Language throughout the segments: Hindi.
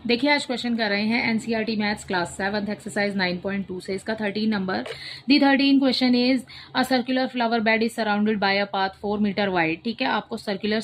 देखिए आज क्वेश्चन कर रहे हैं एनसीईआरटी मैथ्स क्लास 7 एक्सरसाइज 9.2 से। इसका 13 number. The 13 question is a circular flower bed is surrounded by a path 4 metre wide. ठीक है, आपको सर्कुलर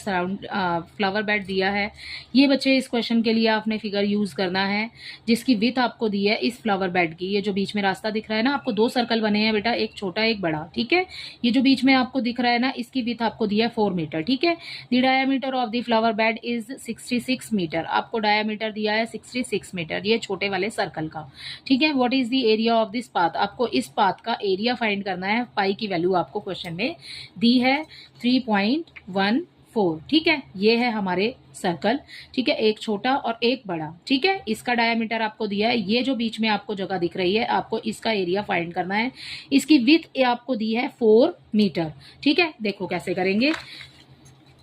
फ्लावर बेड दिया है। ये बच्चे इस क्वेश्चन के लिए आपने फिगर यूज करना है जिसकी विथ आपको दी है इस फ्लावर बेड की। ये जो बीच में रास्ता दिख रहा है ना, आपको दो सर्कल बने हैं बेटा, एक छोटा एक बड़ा। ठीक है, ये जो बीच में आपको दिख रहा है ना, इसकी विथ आपको दी है 4 मीटर। ठीक है, the diameter of the flower bed is 66 metre. आपको डायामीटर दिया है 66 मीटर, ये छोटे वाले सर्कल का। ठीक है, what is the area of this path. आपको इस पाथ का एरिया फाइंड करना है। पाई की वैल्यू आपको क्वेश्चन में दी है 3.14। ठीक है, ये है हमारे सर्कल। ठीक है, एक छोटा और एक बड़ा। ठीक है, इसका डायामीटर आपको दिया है। ये जो बीच में आपको जगह दिख रही है, आपको इसका एरिया फाइंड करना है। इसकी विथ आपको दी है 4 मीटर। ठीक है, देखो कैसे करेंगे।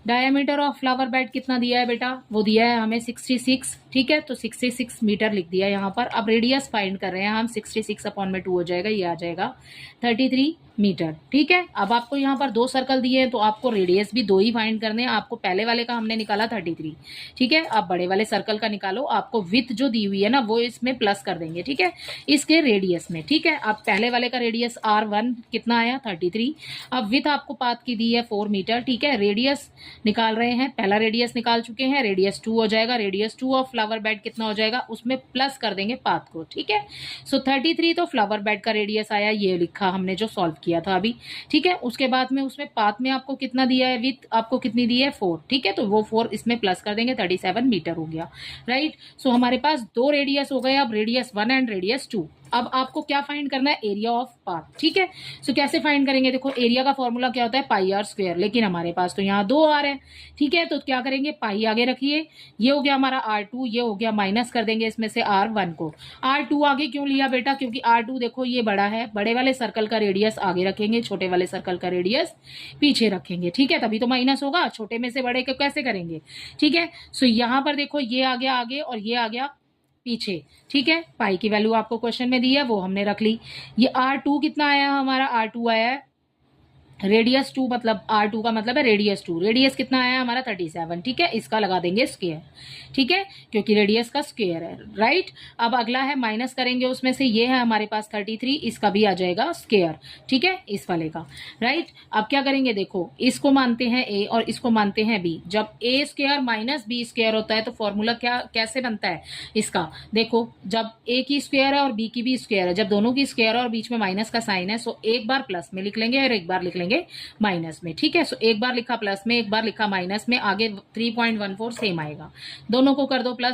डायमीटर ऑफ फ्लावर बेड कितना दिया है बेटा, वो दिया है हमें 66। ठीक है, तो 66 मीटर लिख दिया यहाँ पर। अब रेडियस फाइंड कर रहे हैं हम, 66 अपॉन में 2 हो जाएगा, ये आ जाएगा 33 मीटर। ठीक है, अब आपको यहाँ पर दो सर्कल दिए हैं तो आपको रेडियस भी दो ही फाइंड करने हैं। आपको पहले वाले का हमने निकाला 33। ठीक है, अब बड़े वाले सर्कल का निकालो। आपको विथ जो दी हुई है ना, वो इसमें प्लस कर देंगे। ठीक है, इसके रेडियस में। ठीक है, अब पहले वाले का रेडियस R1 कितना आया 33। अब विथ आपको पाथ की दी है 4 मीटर। ठीक है, रेडियस निकाल रहे हैं, पहला रेडियस निकाल चुके हैं, रेडियस 2 हो जाएगा। रेडियस 2 ऑफ फ्लावर बेड कितना हो जाएगा, उसमें प्लस कर देंगे पाथ को। ठीक है, सो 33 तो फ्लावर बेड का रेडियस आया, ये लिखा हमने जो सॉल्व किया था अभी। ठीक है, उसके बाद में उसमें पाथ में आपको कितना दिया है, विथ आपको कितनी दी है 4। ठीक है, तो वो 4 इसमें प्लस कर देंगे, 37 मीटर हो गया। राइट, सो हमारे पास दो रेडियस हो गए, अब रेडियस 1 एंड रेडियस 2। अब आपको क्या फाइंड करना है, एरिया ऑफ पाथ। ठीक है, सो कैसे फाइंड करेंगे, देखो एरिया का फॉर्मूला क्या होता है, पाई आर स्क्वायर, लेकिन हमारे पास तो यहाँ 2 आर है। ठीक है, तो क्या करेंगे, पाई आगे रखिए, ये हो गया हमारा R2, ये हो गया, माइनस कर देंगे इसमें से R1 को। R2 आगे क्यों लिया बेटा, क्योंकि R2 देखो ये बड़ा है, बड़े वाले सर्कल का रेडियस आगे रखेंगे, छोटे वाले सर्कल का रेडियस पीछे रखेंगे। ठीक है, तभी तो माइनस होगा, छोटे में से बड़े को कैसे करेंगे। ठीक है, सो यहां पर देखो ये आ गया आगे और ये आ गया पीछे। ठीक है, पाई की वैल्यू आपको क्वेश्चन में दी है, वो हमने रख ली। ये R2 कितना आया, हमारा R2 आया है रेडियस 2, मतलब R2 का मतलब है रेडियस 2। रेडियस कितना आया हमारा 37। ठीक है, इसका लगा देंगे स्क्वायर। ठीक है, क्योंकि रेडियस का स्क्वायर है। राइट, अब अगला है माइनस करेंगे उसमें से, ये है हमारे पास 33, इसका भी आ जाएगा स्क्वायर। ठीक है, इस वाले का। राइट, अब क्या करेंगे, देखो इसको मानते हैं A और इसको मानते हैं B। जब A square minus B square होता है तो फॉर्मूला क्या कैसे बनता है इसका, देखो जब A की स्क्वायर है और B की भी स्क्वायर है, जब दोनों की स्क्वायर है और बीच में माइनस का साइन है, सो एक बार प्लस में लिख लेंगे और एक बार लिख लेंगे माइनस में। ठीक है, सो एक बार लिखा प्लस में, एक बार लिखा माइनस में, आगे 3.14 सेम आएगा। दोनों को कर दो प्लस,